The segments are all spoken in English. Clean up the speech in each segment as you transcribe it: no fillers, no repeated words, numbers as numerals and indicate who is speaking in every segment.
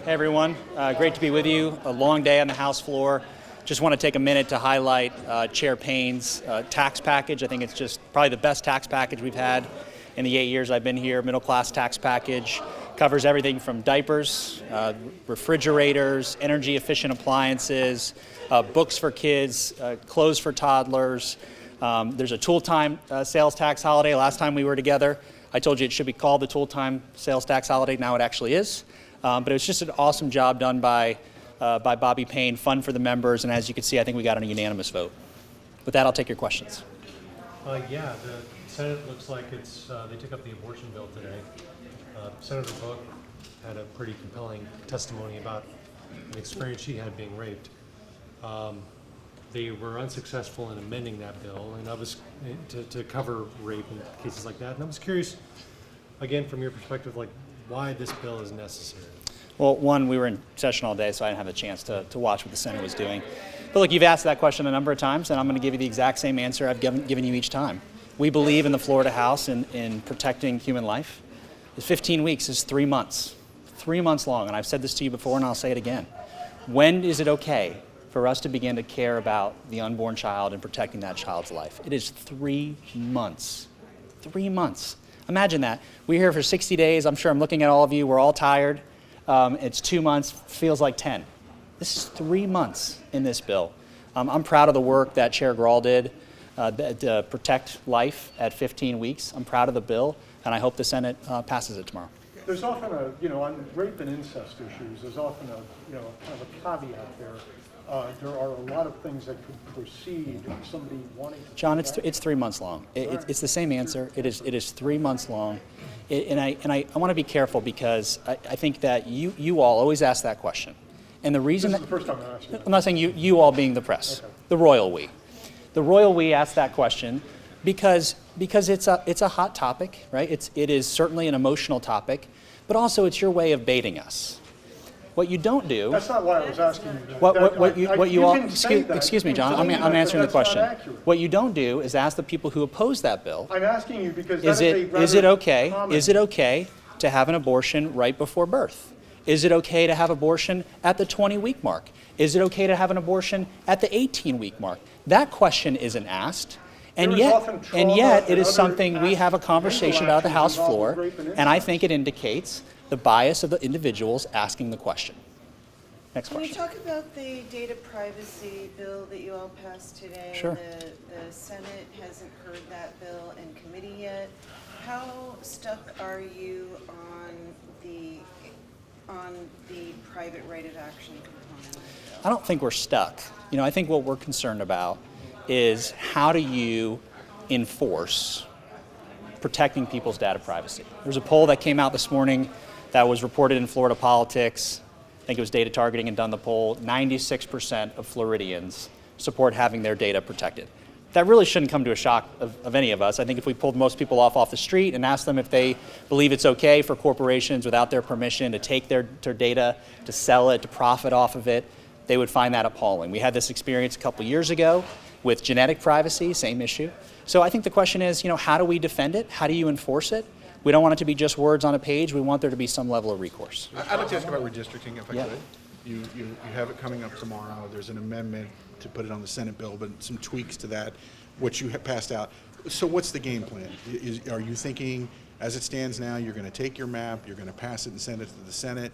Speaker 1: Hey everyone, great to be with you. A long day on the House floor. Just want to take a minute to highlight Chair Payne's tax package. I think it's just probably the best tax package we've had in the 8 years I've been here. Middle class tax package. Covers everything from diapers, refrigerators, energy efficient appliances, books for kids, clothes for toddlers. There's a tool time sales tax holiday. Last time we were together, I told you it should be called the tool time sales tax holiday. Now it actually is. But it was just an awesome job done by Bobby Payne, fun for the members, and as you can see, I think we got a unanimous vote. With that, I'll take your questions.
Speaker 2: Yeah, the Senate looks like they took up the abortion bill today. Senator Book had a pretty compelling testimony about an experience she had being raped. They were unsuccessful in amending that bill, and I was to cover rape and cases like that. And I was curious, again, from your perspective, like why this bill is necessary.
Speaker 1: Well, one, we were in session all day, so I didn't have a chance to watch what the Senate was doing. But look, you've asked that question a number of times, and I'm going to give you the exact same answer I've given you each time. We believe in the Florida House in protecting human life. The 15 weeks is 3 months. 3 months long, and I've said this to you before, and I'll say it again. When is it okay for us to begin to care about the unborn child and protecting that child's life? It is 3 months. 3 months. Imagine that. We're here for 60 days. I'm sure I'm looking at all of you. We're all tired. It's 2 months. Feels like 10. This is 3 months in this bill. I'm proud of the work that Chair Grawl did to protect life at 15 weeks. I'm proud of the bill, and I hope the Senate passes it tomorrow.
Speaker 3: There's often on rape and incest issues, there's often kind of a caveat there. There are a lot of things that could proceed somebody wanting to.
Speaker 1: John, it's 3 months long. It's the same answer. It is 3 months long, and I want to be careful because I think that you all always ask that question, and the reason
Speaker 3: this is the first time I'm asking.
Speaker 1: I'm not saying you all being the press, okay. The royal we asked that question because it's a hot topic, right? It is certainly an emotional topic, but also it's your way of baiting us. What you don't do.
Speaker 3: That's not why I was asking you.
Speaker 1: Excuse me, John. I'm answering the question. What you don't do is ask the people who oppose that bill.
Speaker 3: I'm asking you because
Speaker 1: is it okay to have an abortion right before birth? Is it okay to have abortion at the 20-week mark? Is it okay to have an abortion at the 18-week mark? That question isn't asked. And yet it is something we have a conversation about the House floor, and I think it indicates the bias of the individuals asking the question. Next question.
Speaker 4: Can we talk about the data privacy bill that you all passed today?
Speaker 1: Sure.
Speaker 4: The Senate hasn't heard that bill in committee yet. How stuck are you on the private right of action component?
Speaker 1: I don't think we're stuck. I think what we're concerned about is how do you enforce protecting people's data privacy. There's a poll that came out this morning that was reported in Florida Politics. I think it was Data Targeting and done the poll. 96% of Floridians support having their data protected. That really shouldn't come to a shock of any of us. I think if we pulled most people off the street and asked them if they believe it's okay for corporations without their permission to take their data, to sell it, to profit off of it, they would find that appalling. We had this experience a couple years ago with genetic privacy, same issue. So I think the question is, how do we defend it? How do you enforce it? We don't want it to be just words on a page. We want there to be some level of recourse.
Speaker 5: I'd like to ask about redistricting, if I could. You have it coming up tomorrow. There's an amendment to put it on the Senate bill, but some tweaks to that, which you have passed out. So what's the game plan? Are you thinking, as it stands now, you're going to take your map, you're going to pass it and send it to the Senate?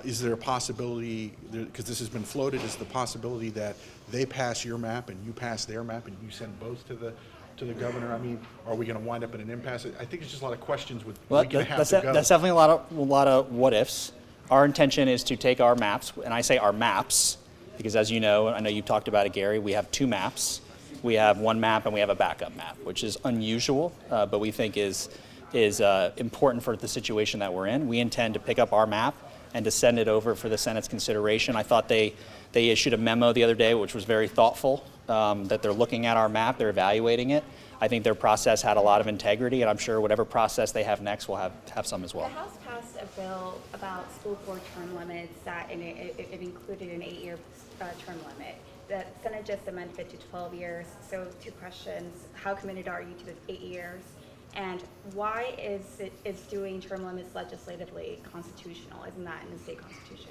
Speaker 5: Is there a possibility, because this has been floated, is the possibility that they pass your map and you pass their map and you send both to the governor? I mean, are we going to wind up in an impasse? I think it's just a lot of questions with.
Speaker 1: Well, that's definitely a lot of what ifs. Our intention is to take our maps, and I say our maps because, as you know, I know you talked about it, Gary. We have two maps. We have one map and we have a backup map, which is unusual, but we think is important for the situation that we're in. We intend to pick up our map and to send it over for the Senate's consideration. I thought they issued a memo the other day, which was very thoughtful, that they're looking at our map, they're evaluating it. I think their process had a lot of integrity, and I'm sure whatever process they have next will have some as well.
Speaker 6: The House passed a bill about school board term limits that it included an 8-year term limit. The Senate just amended it to 12 years. So 2 questions: how committed are you to the 8 years? And why is doing term limits legislatively constitutional? Isn't that in the state constitution?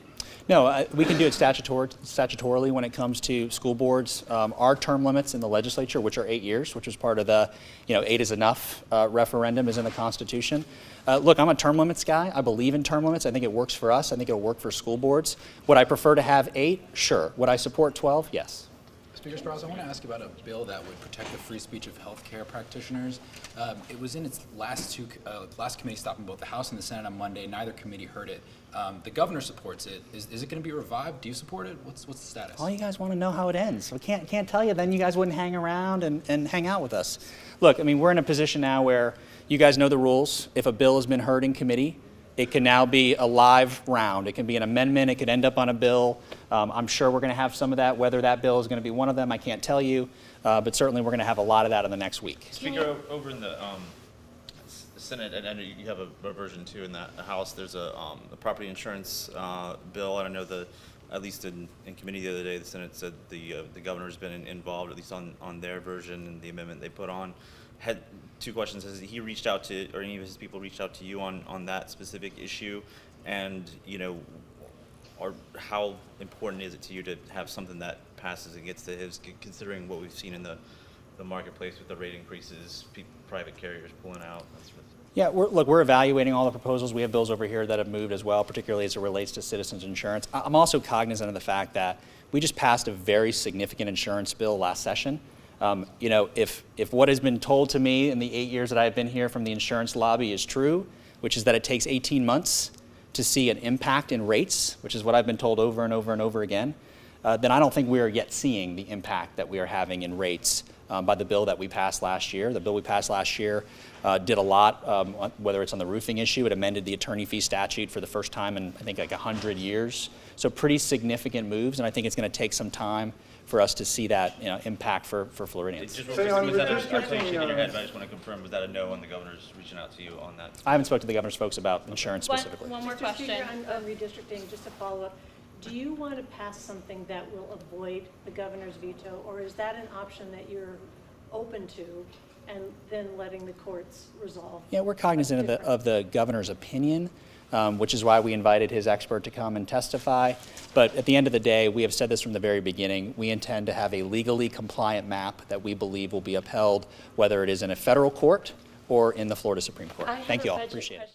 Speaker 1: No, we can do it statutorily when it comes to school boards. Our term limits in the legislature, which are 8 years, which was part of the 8 is enough referendum, is in the Constitution. Look, I'm a term limits guy. I believe in term limits. I think it works for us. I think it'll work for school boards. Would I prefer to have 8? Sure. Would I support 12? Yes.
Speaker 7: Speaker Sprowls, I want to ask about a bill that would protect the free speech of healthcare practitioners. It was in its last committee stop in both the House and the Senate on Monday. Neither committee heard it. The governor supports it. Is it going to be revived? Do you support it? What's the status?
Speaker 1: All you guys want to know how it ends. We can't tell you, then you guys wouldn't hang around and hang out with us. Look, I mean, we're in a position now where you guys know the rules. If a bill has been heard in committee, it can now be a live round. It can be an amendment. It could end up on a bill. I'm sure we're going to have some of that. Whether that bill is going to be one of them, I can't tell you. But certainly we're going to have a lot of that in the next week.
Speaker 8: Speaker, over in the Senate, and I know you have a version too in the House, there's a property insurance bill, and I know at least in committee the other day, the Senate said the governor's been involved, at least on their version and the amendment they put on. Had 2 questions. Has he reached out to, or any of his people reached out to you on that specific issue? And, or how important is it to you to have something that passes and gets to his, considering what we've seen in the marketplace with the rate increases, private carriers pulling out?
Speaker 1: Yeah, we're evaluating all the proposals. We have bills over here that have moved as well, particularly as it relates to citizens insurance. I'm also cognizant of the fact that we just passed a very significant insurance bill last session. If what has been told to me in the 8 years that I've been here from the insurance lobby is true, which is that it takes 18 months to see an impact in rates, which is what I've been told over and over and over again, then I don't think we are yet seeing the impact that we are having in rates by the bill that we passed last year. The bill we passed last year did a lot, whether it's on the roofing issue. It amended the attorney fee statute for the first time in, I think, like 100 years. So pretty significant moves, and I think it's going to take some time for us to see that impact for Floridians.
Speaker 8: Just was that I'm shaking your head, but I just want to confirm, was that a no, and the governor's reaching out to you on that?
Speaker 1: I haven't spoken to the governor's folks about insurance specifically.
Speaker 9: One more question. On redistricting, just to follow up, do you want to pass something that will avoid the governor's veto, or is that an option that you're open to and then letting the courts resolve?
Speaker 1: Yeah, we're cognizant of the governor's opinion, which is why we invited his expert to come and testify. But at the end of the day, we have said this from the very beginning, we intend to have a legally compliant map that we believe will be upheld, whether it is in a federal court or in the Florida Supreme Court. Thank you all. Appreciate it.